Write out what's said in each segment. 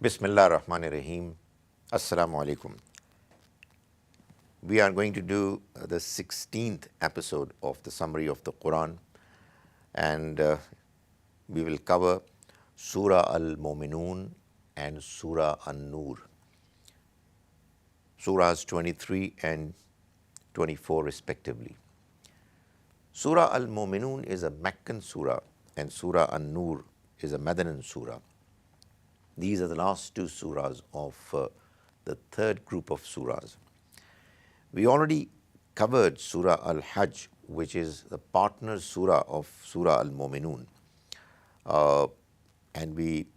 Bismillah ar-Rahman ar-Rahim. Assalamu alaikum. We are going to do the 16th episode of the summary of the Quran, and we will cover Surah Al-Mu'minun and Surah An-Nur, Surahs 23 and 24 respectively. Surah Al-Mu'minun is a Meccan surah and Surah An-Nur is a Madinan surah. These are the last two surahs of the third group of surahs. We already covered Surah Al-Hajj, which is the partner surah of Surah Al-Mu'minun. And we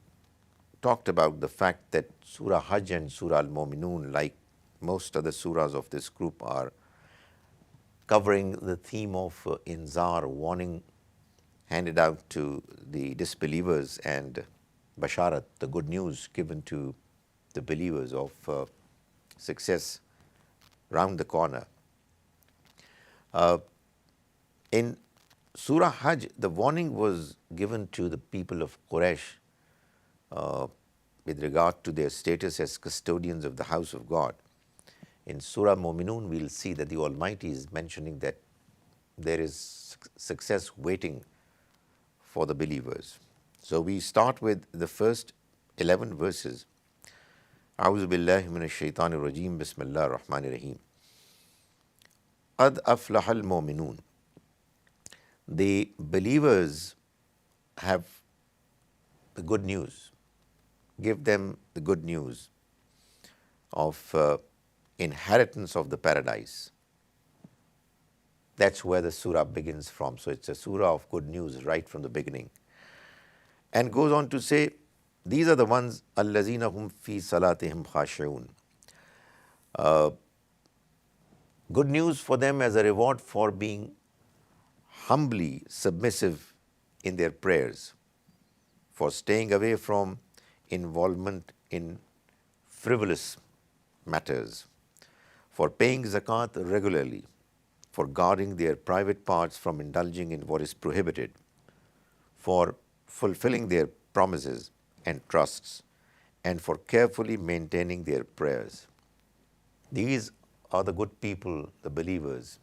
talked about the fact that Surah Hajj and Surah Al-Mu'minun, like most other surahs of this group, are covering the theme of inzar, warning handed out to the disbelievers, and basharat, the good news given to the believers of success round the corner. In Surah Hajj, the warning was given to the people of Quraysh with regard to their status as custodians of the house of God. In Surah Mu'minun, we'll see that the Almighty is mentioning that there is success waiting for the believers. So we start with the first 11 verses. A'udhu billahi minash shaitanir rajim. Bismillahir rahmanir rahim. Qad aflahal mu'minun. The believers have the good news. Give them the good news of inheritance of the paradise. That's where the surah begins from. So it's a surah of good news right from the beginning. And goes on to say, these are the ones, allazina hum fi salatihim khashi'un. Good news for them as a reward for being humbly submissive in their prayers, for staying away from involvement in frivolous matters, for paying zakat regularly, for guarding their private parts from indulging in what is prohibited, for fulfilling their promises and trusts, and for carefully maintaining their prayers. These are the good people, the believers,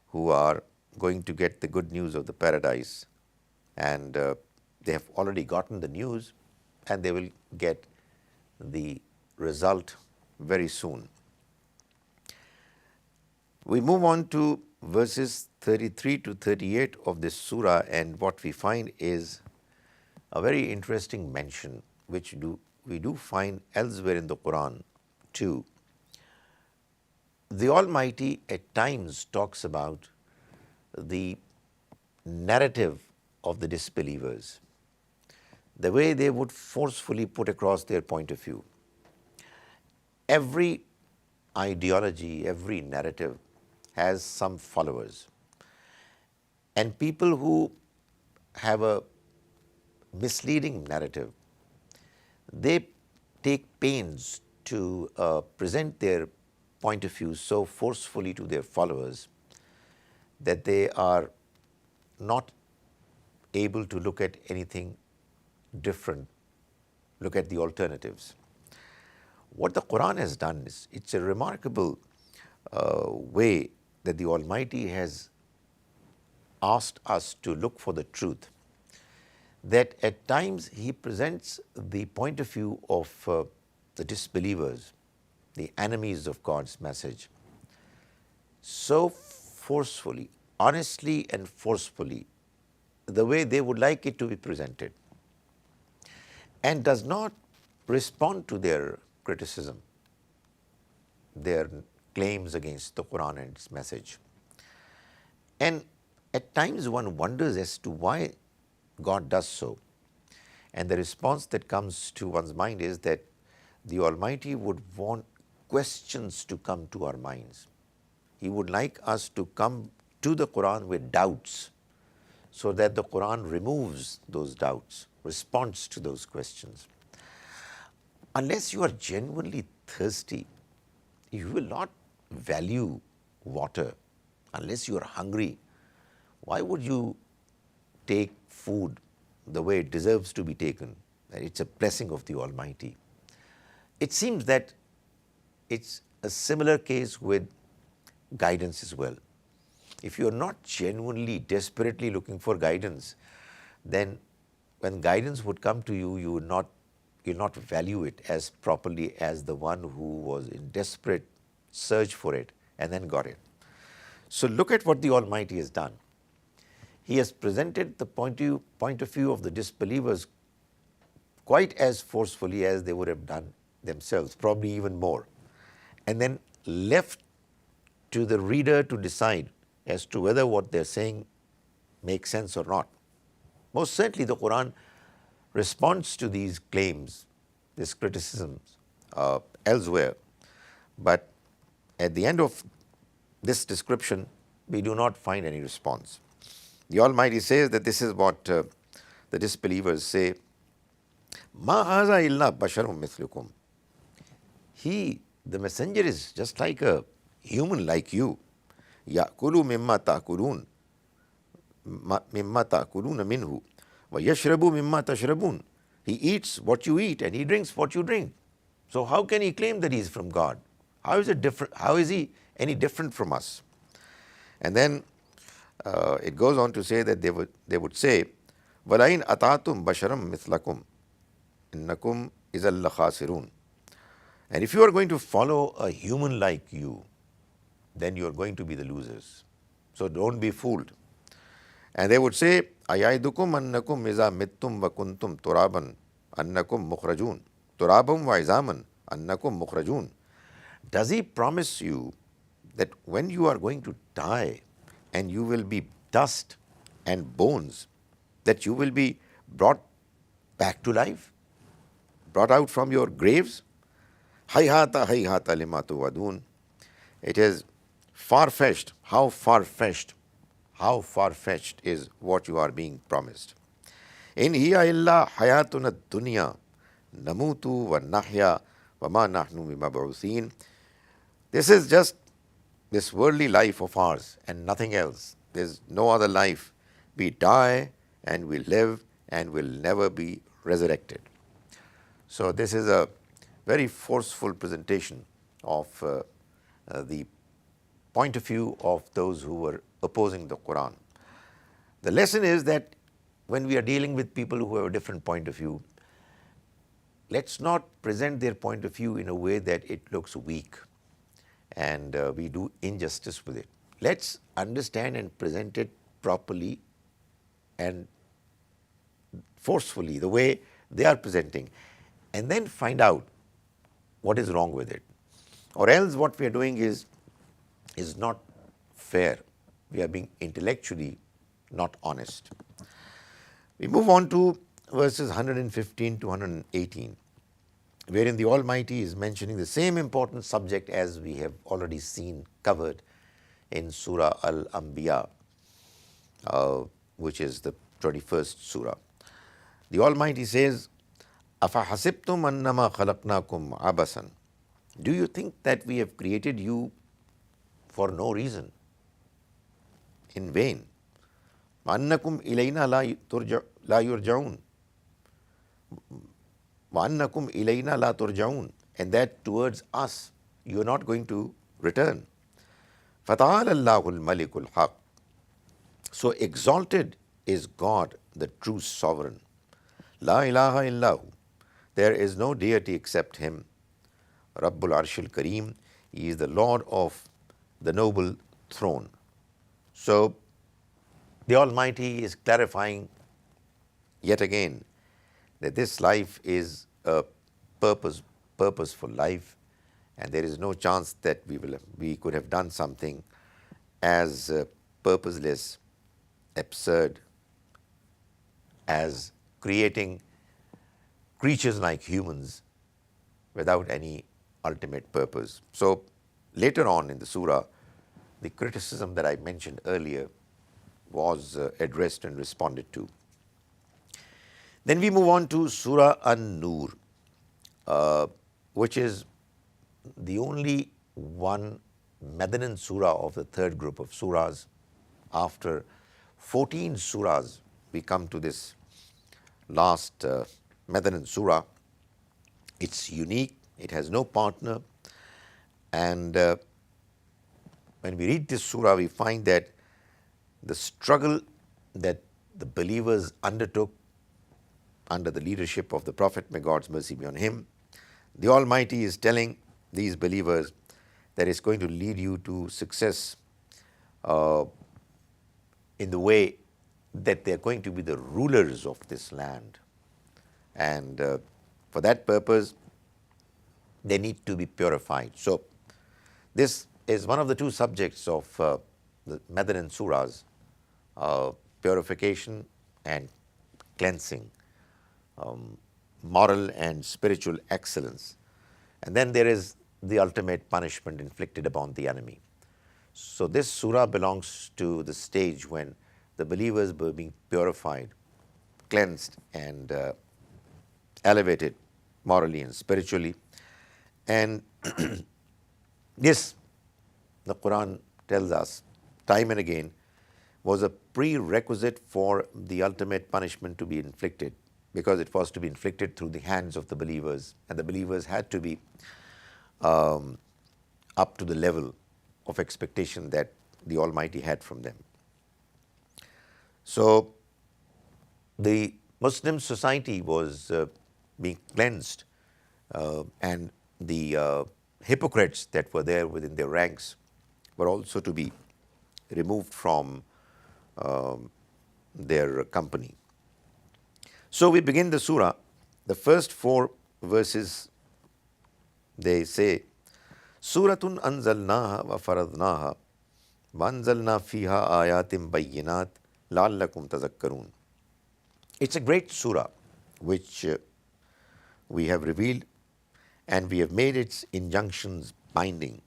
who are going to get the good news of the paradise, and they have already gotten the news, and they will get the result very soon. We move on to verses 33 to 38 of this surah, and what we find is a very interesting mention, which we do find elsewhere in the Quran too. The Almighty at times talks about the narrative of the disbelievers, the way they would forcefully put across their point of view. Every ideology, every narrative has some followers, and people who have a misleading narrative, they take pains to present their point of view so forcefully to their followers that they are not able to look at anything different, look at the alternatives. What the Quran has done is, it's a remarkable way that the Almighty has asked us to look for the truth, that at times He presents the point of view of the disbelievers, the enemies of God's message, so forcefully, honestly and forcefully, the way they would like it to be presented, and does not respond to their criticism, their claims against the Quran and its message. And at times one wonders as to why God does so. And the response that comes to one's mind is that the Almighty would want questions to come to our minds. He would like us to come to the Quran with doubts, so that the Quran removes those doubts, responds to those questions. Unless you are genuinely thirsty, you will not value water. Unless you are hungry, why would you take food the way it deserves to be taken? It's a blessing of the Almighty. It seems that it's a similar case with guidance as well. If you're not genuinely, desperately looking for guidance, then when guidance would come to you, you'll not value it as properly as the one who was in desperate search for it and then got it. So look at what the Almighty has done. He has presented the point of view of the disbelievers quite as forcefully as they would have done themselves, probably even more, and then left to the reader to decide as to whether what they're saying makes sense or not. Most certainly the Quran responds to these claims, these criticisms elsewhere, but at the end of this description, we do not find any response. The Almighty says that this is what the disbelievers say, Ma haza illa basharum mithlukum. He, the messenger, is just like a human like you. Ya'kulu mimma ta'kulun minhu wa yashrabu mimma tashrabun. He eats what you eat and he drinks what you drink. So how can he claim that he is from God? How is it different? How is he any different from us? And then it goes on to say that they would say, وَلَئِنْ أَطَعْتُمْ بَشَرًا مِثْلَكُمْ إِنَّكُمْ إِذًا لَخَاسِرُونَ. And if you are going to follow a human like you, then you are going to be the losers. So don't be fooled. And they would say, أَيَعِدُكُمْ أَنَّكُمْ إِذَا مِتْتُمْ وَكُنْتُمْ تُرَابًا أَنَّكُمْ مُخْرَجُونَ تُرَابًا وَعِظَامًا أَنَّكُمْ مُخْرَجُونَ. Does he promise you that when you are going to die and you will be dust and bones, that you will be brought back to life, brought out from your graves? Hayhata hayhata lima tuwadun. It is far-fetched. How far-fetched is what you are being promised. In hiya illa hayatuna dunya namutu wa nahya wa ma nahnu bimab'uthin. This is just this worldly life of ours and nothing else. There's no other life. We die and we live and will never be resurrected. So this is a very forceful presentation of the point of view of those who were opposing the Quran. The lesson is that when we are dealing with people who have a different point of view, let's not present their point of view in a way that it looks weak and we do injustice with it. Let's understand and present it properly and forcefully, the way they are presenting, and then find out what is wrong with it. Or else what we are doing is not fair. We are being intellectually not honest. We move on to verses 115 to 118, wherein the Almighty is mentioning the same important subject as we have already seen covered in Surah Al-Anbiya, which is the 21st Surah. The Almighty says, أَفَحَسِبْتُمْ أَنَّمَا خَلَقْنَاكُمْ عَبَثًا. Do you think that we have created you for no reason, in vain? وَأَنَّكُمْ إِلَيْنَا لَا يُرْجَعُونَ. وَأَنَّكُمْ إِلَيْنَا لَا تُرْجَعُونَ. And that towards us you are not going to return. فَتَعَالَى اللَّهُ الْمَلِكُ الْحَقِّ. So exalted is God, the true sovereign. La ilaha illahu. There is no deity except Him. Rabbul Arshil Kareem. He is the Lord of the noble throne. So the Almighty is clarifying yet again that this life is a purposeful life, and there is no chance that we could have done something as purposeless, absurd as creating creatures like humans without any ultimate purpose. So later on in the surah, the criticism that I mentioned earlier was addressed and responded to. Then we move on to Surah An-Nur, which is the only one Madanan surah of the third group of surahs. After 14 surahs, we come to this last Madanan surah. It's unique It has no partner. And when we read this surah, we find that the struggle that the believers undertook under the leadership of the Prophet, may God's mercy be on him, the Almighty is telling these believers that it's going to lead you to success in the way that they're going to be the rulers of this land. And for that purpose, they need to be purified. So this is one of the two subjects of the Madanan surahs, purification and cleansing, moral and spiritual excellence. And then there is the ultimate punishment inflicted upon the enemy. So this surah belongs to the stage when the believers were being purified, cleansed and elevated morally and spiritually. And this, the Quran tells us time and again, was a prerequisite for the ultimate punishment to be inflicted, because it was to be inflicted through the hands of the believers, and the believers had to be up to the level of expectation that the Almighty had from them. So the Muslim society was being cleansed, and the hypocrites that were there within their ranks were also to be removed from their company. So we begin the surah. The first 4 verses, they say, Suratun anzalnaha wa faradnaha wa anzalna fiha ayatim bayyinat la'allakum tazakkarun. It's a great surah which we have revealed, and we have made its injunctions binding,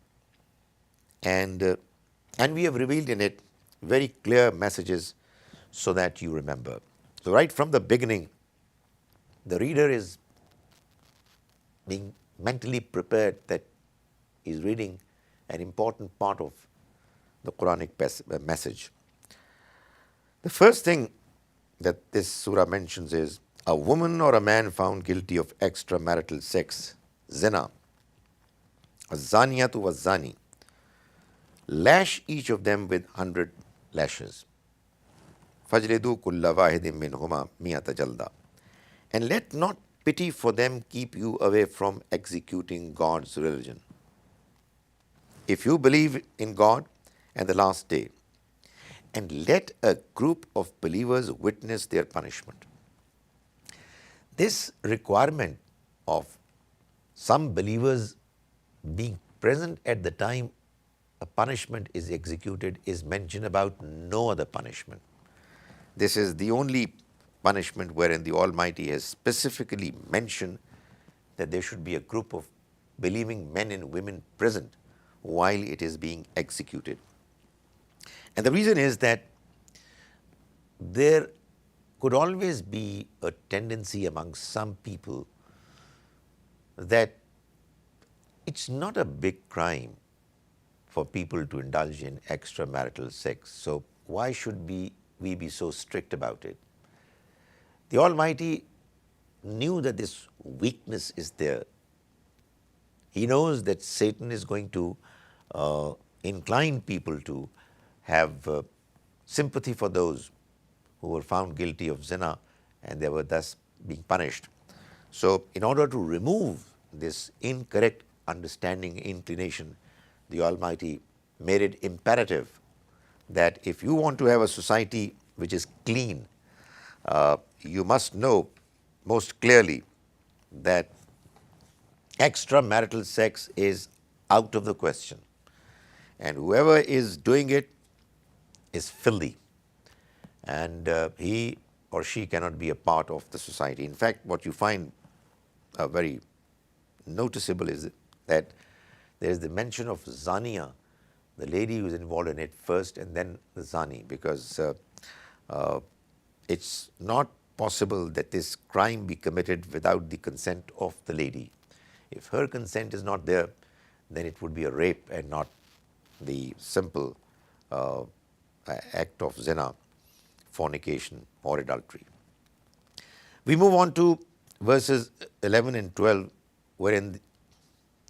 and we have revealed in it very clear messages so that you remember. So right from the beginning, the reader is being mentally prepared that he's reading an important part of the Quranic message. The first thing that this surah mentions is a woman or a man found guilty of extramarital sex, zina, a zaniyatu wa zani, lash each of them with 100 lashes. Fajlidu kulla wahidin minhuma miyata jalda. And let not pity for them keep you away from executing God's religion. If you believe in God and the last day, and let a group of believers witness their punishment. This requirement of some believers being present at the time a punishment is executed is mentioned about no other punishment. This is the only punishment wherein the Almighty has specifically mentioned that there should be a group of believing men and women present while it is being executed. And the reason is that there could always be a tendency among some people that it's not a big crime for people to indulge in extramarital sex. So why should we be so strict about it? The Almighty knew that this weakness is there. He knows that Satan is going to incline people to have sympathy for those who were found guilty of zina, and they were thus being punished. So in order to remove this incorrect understanding, inclination, the Almighty made it imperative that if you want to have a society which is clean, you must know most clearly that extramarital sex is out of the question, and whoever is doing it is filthy, and he or she cannot be a part of the society. In fact, what you find very noticeable is that there is the mention of Zania, the lady who is involved in it first, and then the Zani, because it's not possible that this crime be committed without the consent of the lady. If her consent is not there, then it would be a rape and not the simple act of zina, fornication or adultery. We move on to verses 11 and 12, wherein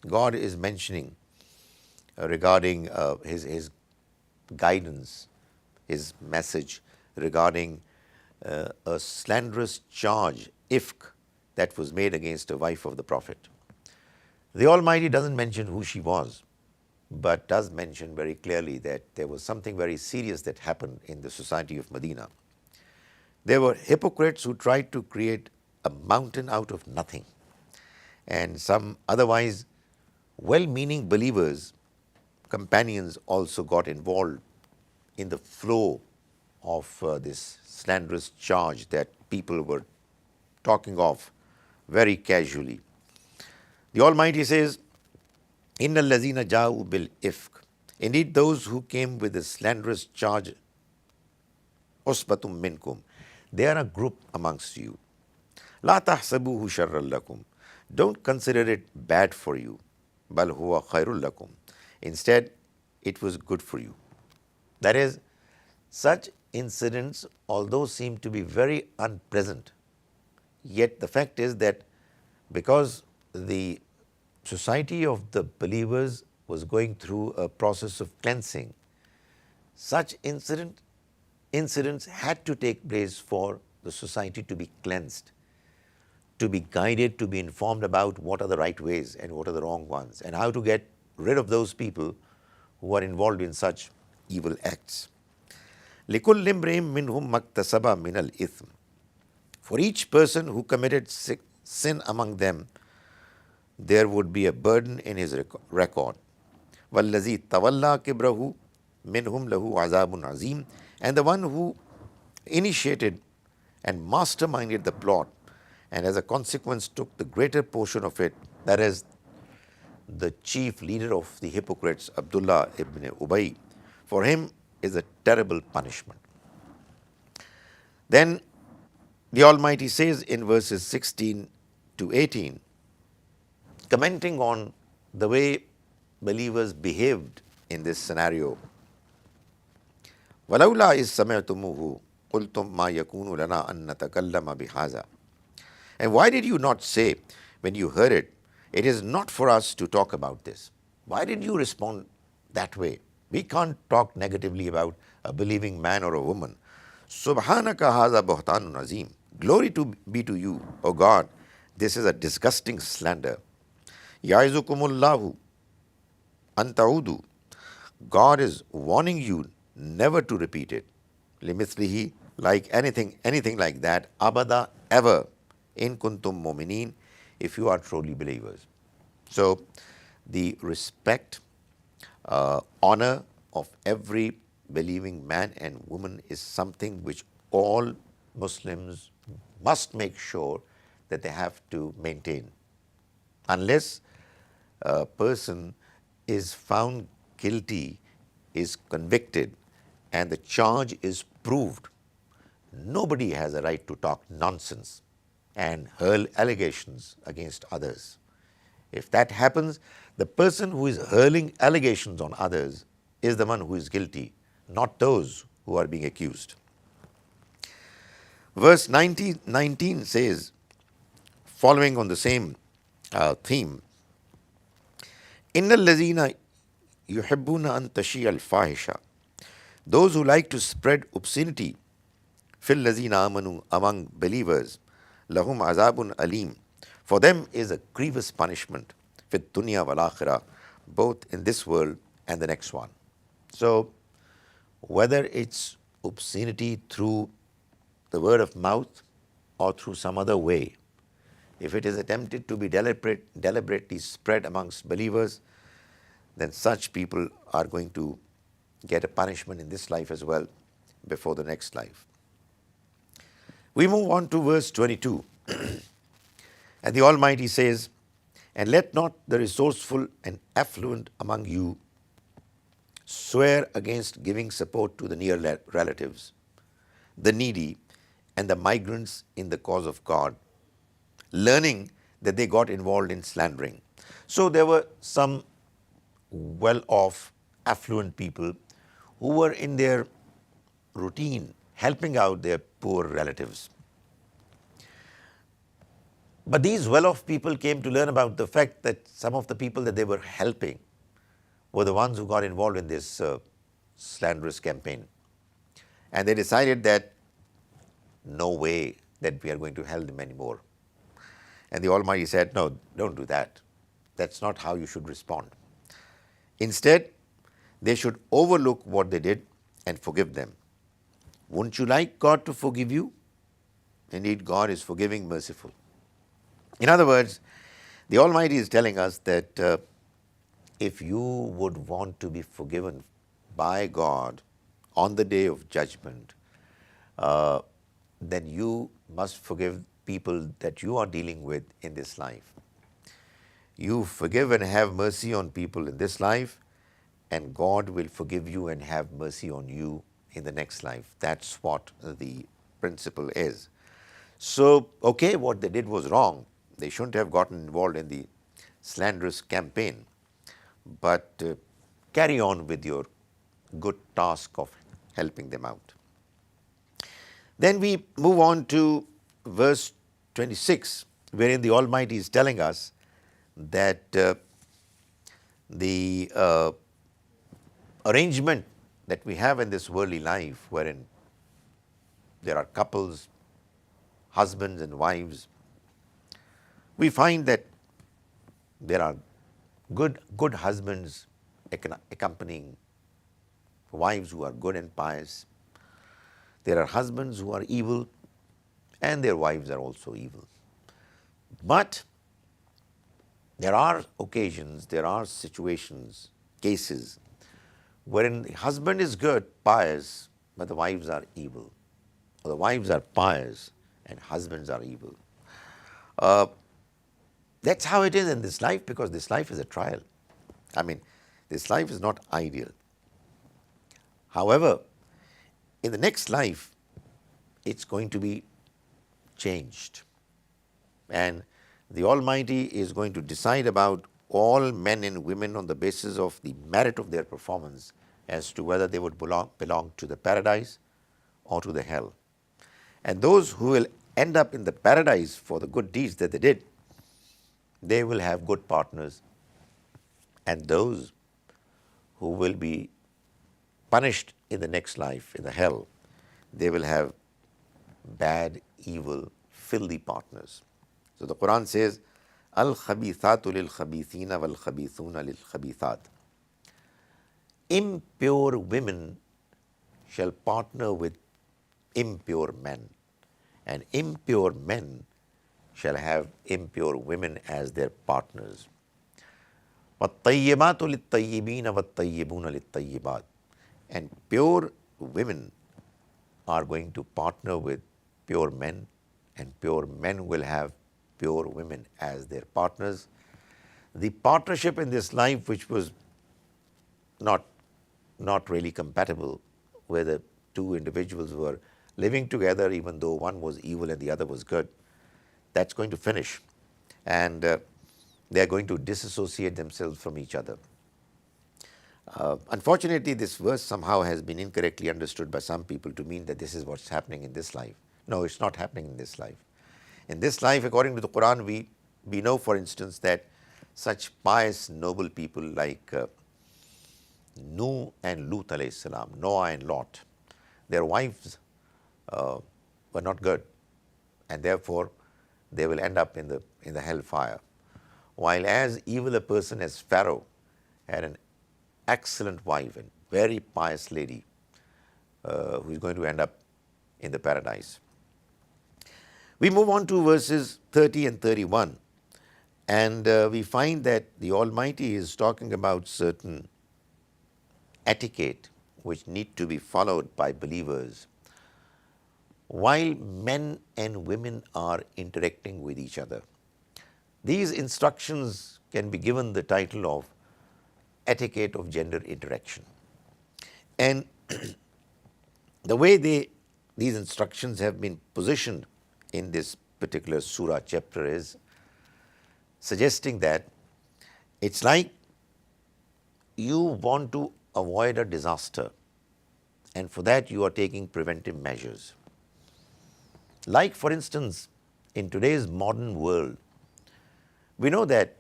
God is mentioning regarding his guidance, his message regarding a slanderous charge, ifk, that was made against a wife of the Prophet. The Almighty doesn't mention who she was, but does mention very clearly that there was something very serious that happened in the society of Medina. There were hypocrites who tried to create a mountain out of nothing, and some otherwise well-meaning believers, companions, also got involved in the flow of this slanderous charge that people were talking of very casually. The Almighty says, Inna allazina ja'u bil ifk. Indeed, those who came with the slanderous charge, usbatum minkum, they are a group amongst you. La tahsabuhu sharran lakum. Don't consider it bad for you. Bal huwa khairul lakum. Instead, it was good for you. That is, such incidents, although seem to be very unpleasant, yet the fact is that because the society of the believers was going through a process of cleansing, such incidents had to take place for the society to be cleansed, to be guided, to be informed about what are the right ways and what are the wrong ones, and how to get rid of those people who are involved in such evil acts. لِكُلِّ امْرِئٍ مِّنْهُمْ مَكْتَسَبَ مِنَ الْإِثْمِ. For each person who committed sin among them, there would be a burden in his record. وَالَّذِي تَوَلَّى كِبْرَهُ مِنْهُمْ لَهُ عَذَابٌ عَظِيمٌ. And the one who initiated and masterminded the plot, and as a consequence took the greater portion of it, that is, the chief leader of the hypocrites, Abdullah ibn Ubay, for him is a terrible punishment. Then the Almighty says in verses 16 to 18, commenting on the way believers behaved in this scenario, وَلَوْلَا إِذْ سَمِعْتُمُوهُ قُلْتُمْ مَا يَكُونُ لَنَا أَن نَتَكَلَّمَ بِهَذَا. And why did you not say, when you heard it, it is not for us to talk about this? Why did you respond that way? We can't talk negatively about a believing man or a woman. Subhanaka hadha buhtanun azim. Glory be to you, O God. This is a disgusting slander. Ya'izukumullahu an ta'udu. God is warning you never to repeat it. Limithlihi, like anything like that, abada, ever, in kuntum mu'minin, if you are truly believers. So, the respect, honor of every believing man and woman is something which all Muslims must make sure that they have to maintain. Unless a person is found guilty, is convicted, and the charge is proved, nobody has a right to talk nonsense and hurl allegations against others. If that happens, the person who is hurling allegations on others is the one who is guilty, not those who are being accused. Verse 19 says, following on the same theme, إِنَّ الَّذِينَ يُحِبُّونَ أَن تَشِيَ الْفَاحِشَةَ. Those who like to spread obscenity, فِي الَّذِينَ آمَنُوا, among believers, لَهُمْ عَذَابٌ أَلِيمٌ. For them is a grievous punishment, فِي الدُّنْيَا وَالْآخِرَةِ, both in this world and the next one. So, whether it's obscenity through the word of mouth or through some other way, if it is attempted to be deliberately spread amongst believers, then such people are going to get a punishment in this life as well before the next life. We move on to verse 22. And the Almighty says, and let not the resourceful and affluent among you swear against giving support to the near relatives, the needy, and the migrants in the cause of God, learning that they got involved in slandering. So there were some well-off, affluent people who were in their routine helping out their poor relatives. But these well-off people came to learn about the fact that some of the people that they were helping were the ones who got involved in this slanderous campaign. And they decided that no way that we are going to help them anymore. And the Almighty said, no, don't do that. That's not how you should respond. Instead, they should overlook what they did and forgive them. Wouldn't you like God to forgive you? Indeed, God is forgiving, merciful. In other words, the Almighty is telling us that if you would want to be forgiven by God on the day of judgment, then you must forgive people that you are dealing with in this life. You forgive and have mercy on people in this life, and God will forgive you and have mercy on you in the next life. That's what the principle is. So, okay, what they did was wrong. They shouldn't have gotten involved in the slanderous campaign, but carry on with your good task of helping them out. Then we move on to verse 26, wherein the Almighty is telling us that the arrangement that we have in this worldly life, wherein there are couples, husbands and wives, we find that there are good husbands accompanying wives who are good and pious. There are husbands who are evil, and their wives are also evil. But there are occasions, there are situations, cases, wherein the husband is good, pious, but the wives are evil. Or the wives are pious and husbands are evil. That's how it is in this life, because this life is a trial. I mean, this life is not ideal. However, in the next life, it's going to be changed. And the Almighty is going to decide about all men and women on the basis of the merit of their performance as to whether they would belong to the paradise or to the hell. And those who will end up in the paradise for the good deeds that they did, they will have good partners. And those who will be punished in the next life, in the hell, they will have bad, evil, filthy partners. So the Quran says, Al-khabithatu lil-khabithina wal-khabithuna lil-khabithat. Impure women shall partner with impure men, and impure men shall have impure women as their partners. وَالطَّيِّبَاتُ لِلطَّيِّبِينَ وَالطَّيِّبُونَ لِلطَّيِّبَاتِ. And pure women are going to partner with pure men, and pure men will have pure women as their partners. The partnership in this life, which was not really compatible, where the two individuals were living together even though one was evil and the other was good, that's going to finish, and they are going to disassociate themselves from each other. Unfortunately, this verse somehow has been incorrectly understood by some people to mean that this is what's happening in this life. No, it's not happening in this life. In this life, according to the Quran, we know, for instance, that such pious, noble people like Nuh and Lut alayhi salam, Noah and Lot, their wives were not good, and therefore they will end up in the hellfire. While as evil a person as Pharaoh had an excellent wife and very pious lady who is going to end up in the paradise. We move on to verses 30 and 31, and we find that the Almighty is talking about certain etiquette which need to be followed by believers while men and women are interacting with each other. These instructions can be given the title of etiquette of gender interaction. And the way these instructions have been positioned in this particular surah chapter is suggesting that it's like you want to avoid a disaster, and for that you are taking preventive measures. Like, for instance, in today's modern world, we know that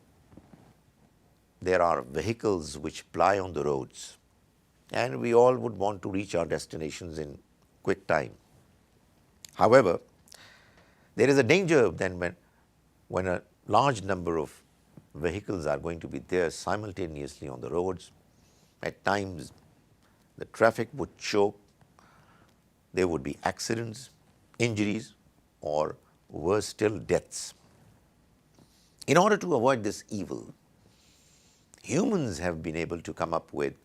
there are vehicles which ply on the roads, and we all would want to reach our destinations in quick time. However, there is a danger then when a large number of vehicles are going to be there simultaneously on the roads. At times, the traffic would choke, there would be accidents, injuries, or worse still, deaths. In order to avoid this evil, humans have been able to come up with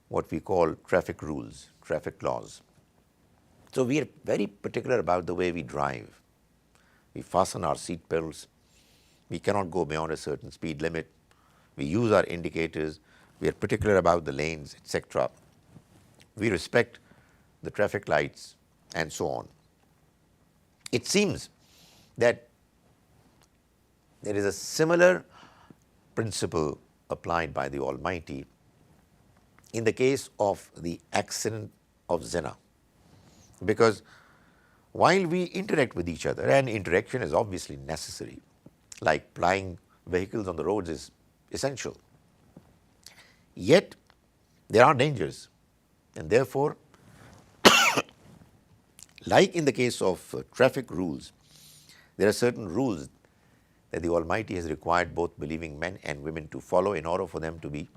what we call traffic rules, traffic laws. So we are very particular about the way we drive. We fasten our seat belts. We cannot go beyond a certain speed limit. We use our indicators. We are particular about the lanes, etc. We respect the traffic lights and so on. It seems that there is a similar principle applied by the Almighty in the case of the accident of zina. Because while we interact with each other, and interaction is obviously necessary, like plying vehicles on the roads is essential, yet there are dangers, and therefore, like in the case of traffic rules, there are certain rules that the Almighty has required both believing men and women to follow in order for them to be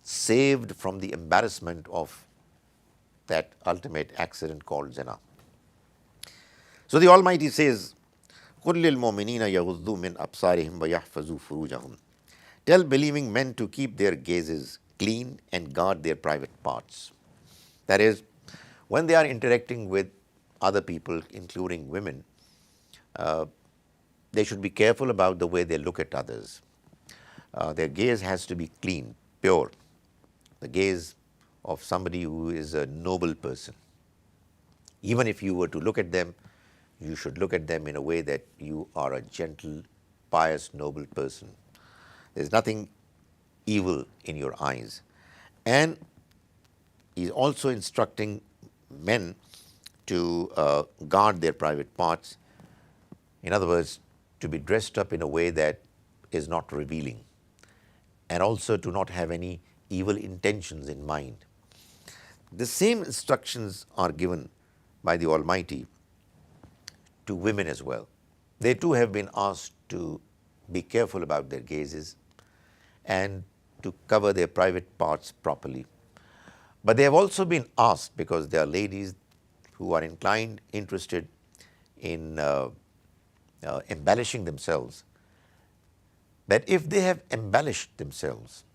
saved from the embarrassment of that ultimate accident called zina. So the Almighty says, قُلْ لِلْمُؤْمِنِينَ يَغُضُّوا مِنْ أَبْصَارِهِمْ وَيَحْفَظُوا فُرُوجَهُمْ. Tell believing men to keep their gazes clean and guard their private parts. That is, when they are interacting with other people, including women, they should be careful about the way they look at others. Their gaze has to be clean, pure. The gaze of somebody who is a noble person. Even if you were to look at them, you should look at them in a way that you are a gentle, pious, noble person. There's nothing evil in your eyes. And he's also instructing men to guard their private parts. In other words, to be dressed up in a way that is not revealing, and also to not have any evil intentions in mind. The same instructions are given by the Almighty to women as well. They too have been asked to be careful about their gazes and to cover their private parts properly. But they have also been asked, because they are ladies who are inclined, interested in embellishing themselves, that if they have embellished themselves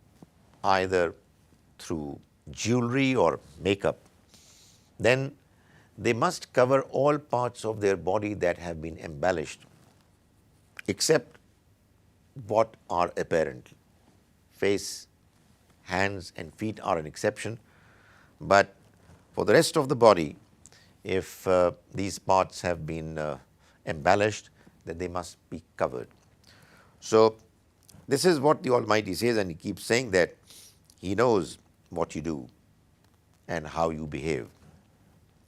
either through jewelry or makeup, then they must cover all parts of their body that have been embellished, except what are apparent. Face, hands and feet are an exception, but for the rest of the body, if these parts have been embellished, then they must be covered. So this is what the Almighty says, and He keeps saying that He knows what you do and how you behave.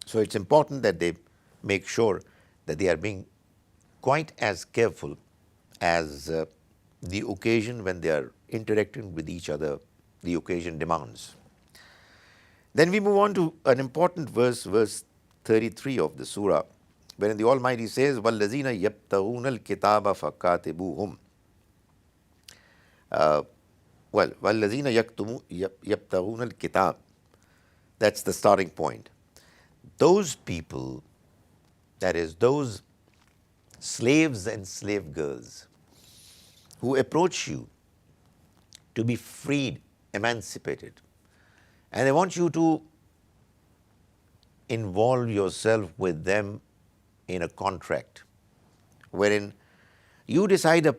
So it's important that they make sure that they are being quite as careful as the occasion when they are interacting with each other, the occasion demands. Then we move on to an important verse, verse 33 of the surah, wherein the Almighty says, وَالَّذِينَ يَبْتَغُونَ الْكِتَابَ فَكَاتِبُوهُمْ. وَالَّذِينَ يَبْتَغُونَ الْكِتَابَ. That's the starting point. Those people, that is, those slaves and slave girls who approach you to be freed, emancipated, and they want you to involve yourself with them in a contract wherein you decide a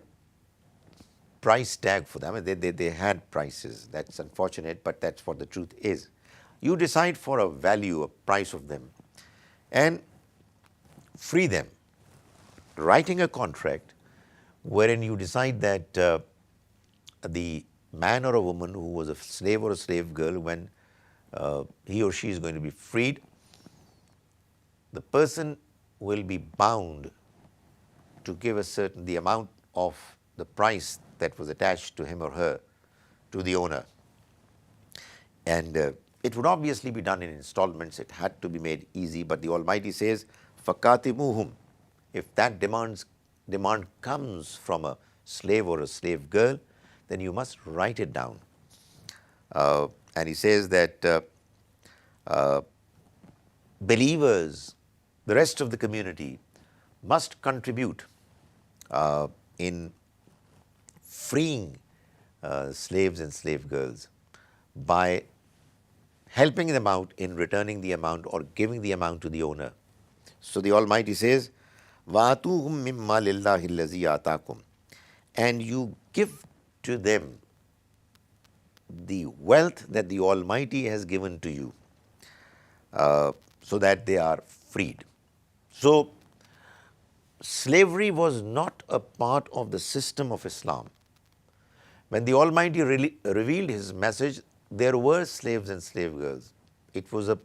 price tag for them. They had prices. That's unfortunate, but that's what the truth is. You decide for a value, a price of them, and free them, writing a contract wherein you decide that the man or a woman who was a slave or a slave girl, when he or she is going to be freed, the person will be bound to give the amount of the price that was attached to him or her to the owner. And it would obviously be done in installments. It had to be made easy. But the Almighty says, "Fakatimuhum." If that demand comes from a slave or a slave girl, then you must write it down. And he says that believers, the rest of the community, must contribute in freeing slaves and slave girls by helping them out in returning the amount or giving the amount to the owner. So the Almighty says, "Va'atuhum mimma lillahi allazi atakum," and you give to them the wealth that the Almighty has given to you, so that they are freed. So slavery was not a part of the system of Islam. When the Almighty revealed His message, there were slaves and slave girls. It was a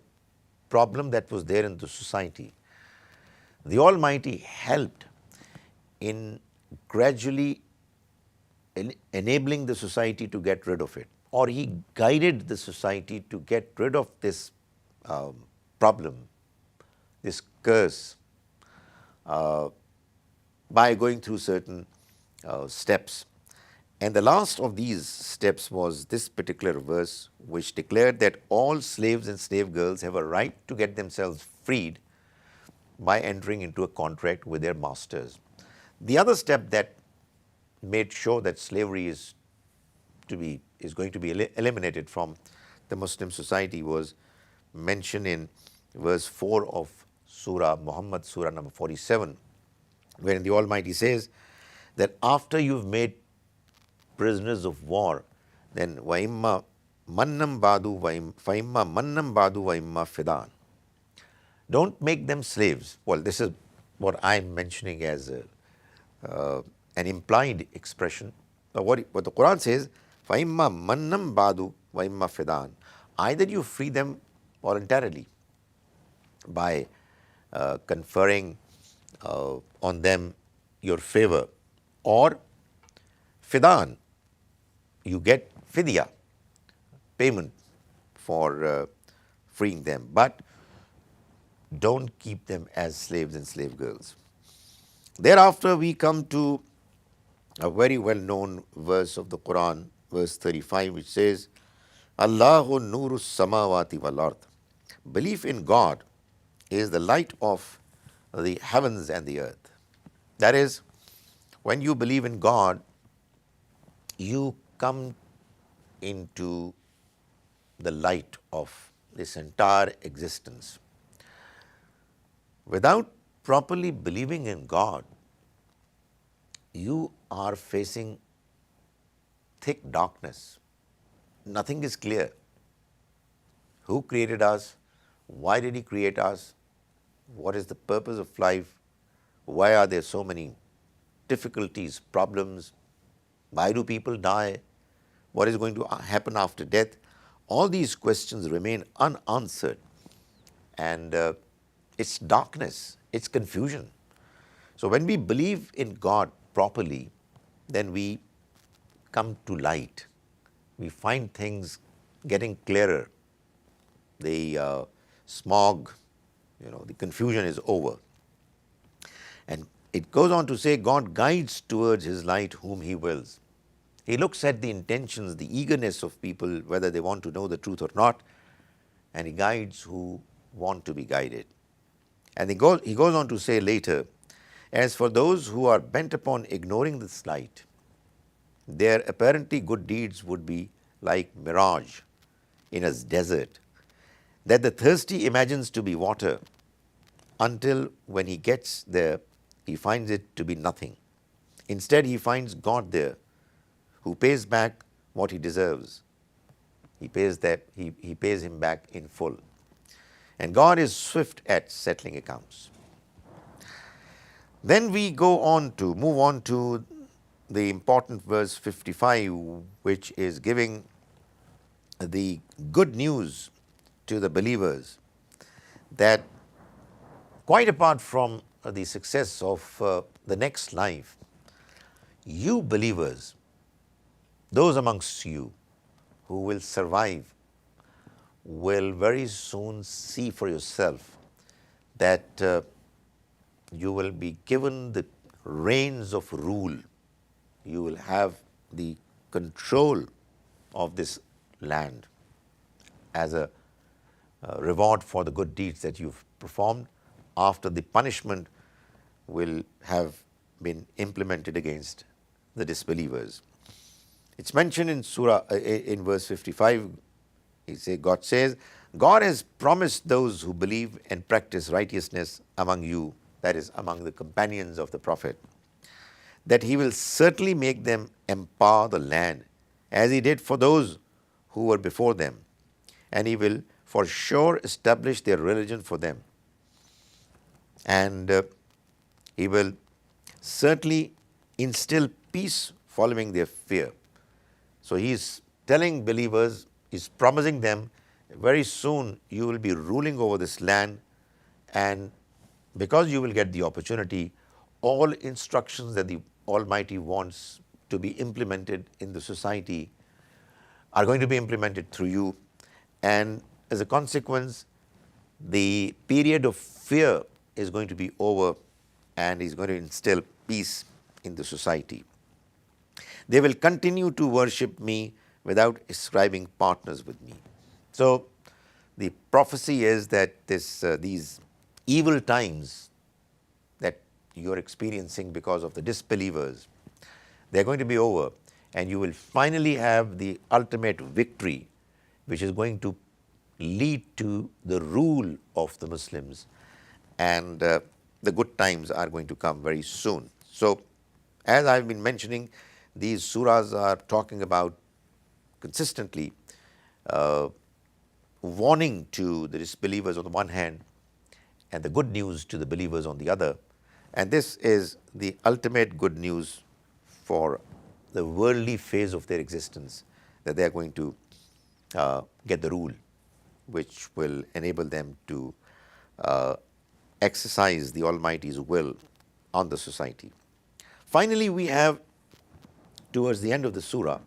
problem that was there in the society. The Almighty helped in gradually enabling the society to get rid of it, or He guided the society to get rid of this problem, this curse, by going through certain steps. And the last of these steps was this particular verse, which declared that all slaves and slave girls have a right to get themselves freed by entering into a contract with their masters. The other step that made sure that slavery is going to be eliminated from the Muslim society was mentioned in verse 4 of Surah Muhammad, Surah number 47, wherein the Almighty says that after you've made prisoners of war, then وَإِمَّا مَنَّمْ بَعْدُ فَإِمَّا مَنَّمْ بَعْدُ وَإِمَّا فِدَانٍ. Don't make them slaves. Well, this is what I'm mentioning as an implied expression. But what the Quran says, فَإِمَّا مَنَّمْ بَعْدُ وَإِمَّا فِدَانٍ. Either you free them voluntarily by conferring on them your favor, or fidan, you get fidya, payment for freeing them, but don't keep them as slaves and slave girls. Thereafter we come to a very well-known verse of the Quran, verse 35, which says, Allahu nuru samawati wal ard. Belief in God is the light of the heavens and the earth. That is, when you believe in God, you come into the light of this entire existence. Without properly believing in God, you are facing thick darkness. Nothing is clear. Who created us? Why did He create us? What is the purpose of life? Why are there so many difficulties, problems? Why do people die? What is going to happen after death? All these questions remain unanswered, and it's darkness, it's confusion. So when we believe in God properly, then we come to light. We find things getting clearer. The smog, the confusion is over. And it goes on to say, God guides towards His light whom He wills. He looks at the intentions, the eagerness of people, whether they want to know the truth or not, and He guides who want to be guided. And he goes on to say later, as for those who are bent upon ignoring this light, their apparently good deeds would be like mirage in a desert, that the thirsty imagines to be water, until when he gets there, he finds it to be nothing. Instead, he finds God there, who pays back what he deserves. He pays him back in full. And God is swift at settling accounts. Then we move on to the important verse 55, which is giving the good news to the believers that quite apart from the success of the next life, you believers, those amongst you who will survive, will very soon see for yourself that you will be given the reins of rule. You will have the control of this land as a reward for the good deeds that you've performed after the punishment will have been implemented against the disbelievers. It's mentioned in Surah, in verse 55, God says, God has promised those who believe and practice righteousness among you, that is, among the companions of the Prophet, that He will certainly make them empower the land as He did for those who were before them, and He will for sure establish their religion for them. And He will certainly instill peace following their fear. So He is telling believers, He's promising them, very soon you will be ruling over this land, and because you will get the opportunity, all instructions that the Almighty wants to be implemented in the society are going to be implemented through you, and as a consequence, the period of fear is going to be over, and He's going to instill peace in the society. They will continue to worship me without ascribing partners with me. So the prophecy is that these evil times that you're experiencing because of the disbelievers, they're going to be over, and you will finally have the ultimate victory, which is going to lead to the rule of the Muslims, and the good times are going to come very soon. So, as I've been mentioning, these surahs are talking about consistently warning to the disbelievers on the one hand and the good news to the believers on the other. And this is the ultimate good news for the worldly phase of their existence, that they are going to get the rule which will enable them to exercise the Almighty's will on the society. Finally, we have towards the end of the surah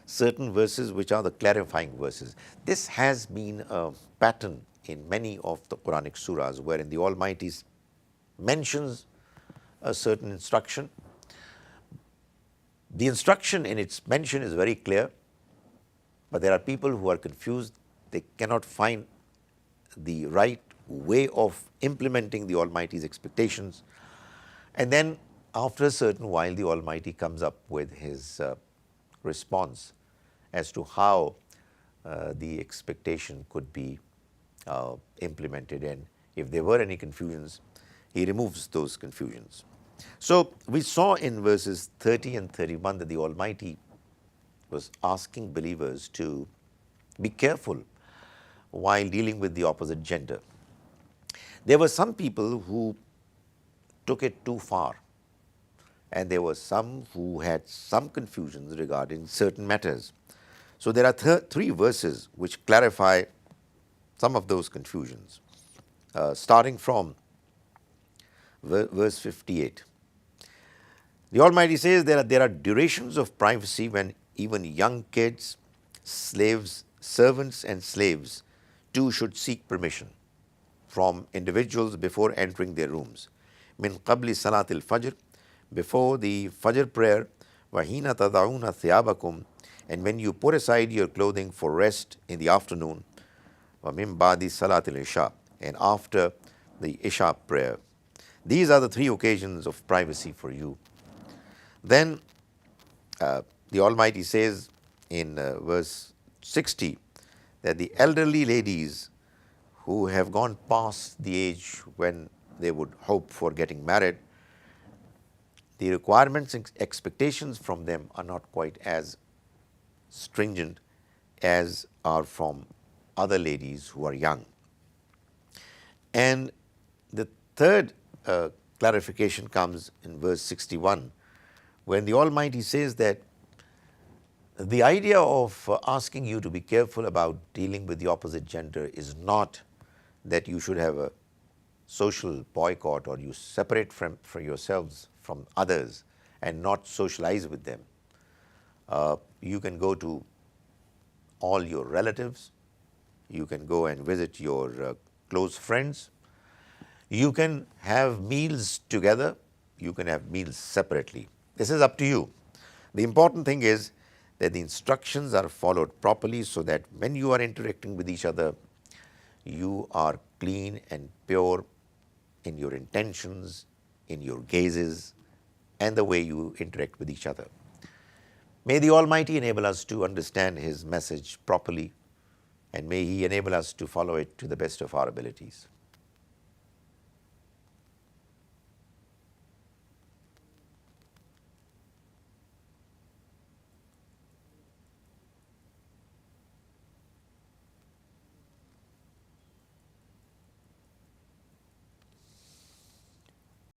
certain verses which are the clarifying verses. This has been a pattern in many of the Quranic surahs, wherein the Almighty mentions a certain instruction. The instruction in its mention is very clear, but there are people who are confused. They cannot find the right way of implementing the Almighty's expectations. And then after a certain while, the Almighty comes up with His response as to how the expectation could be implemented, and if there were any confusions, He removes those confusions. So we saw in verses 30 and 31 that the Almighty was asking believers to be careful while dealing with the opposite gender. There were some people who took it too far, and there were some who had some confusions regarding certain matters. So there are three verses which clarify some of those confusions, starting from verse 58. The Almighty says there are durations of privacy when even young kids, slaves, servants and slaves too should seek permission from individuals before entering their rooms. Min qabli salatil fajr, before the Fajr prayer, wahina tada'una thiyabakum, and when you put aside your clothing for rest in the afternoon, wa min ba'di salatil isha, and after the Isha prayer. These are the three occasions of privacy for you. Then the Almighty says in verse 60 that the elderly ladies who have gone past the age when they would hope for getting married, the requirements and expectations from them are not quite as stringent as are from other ladies who are young. And the third clarification comes in verse 61, when the Almighty says that the idea of asking you to be careful about dealing with the opposite gender is not that you should have a social boycott or you separate from yourselves from others and not socialize with them. You can go to all your relatives, you can go and visit your close friends, you can have meals together, you can have meals separately. This is up to you. The important thing is that the instructions are followed properly so that when you are interacting with each other, you are clean and pure in your intentions, in your gazes, and the way you interact with each other. May the Almighty enable us to understand His message properly, and may He enable us to follow it to the best of our abilities.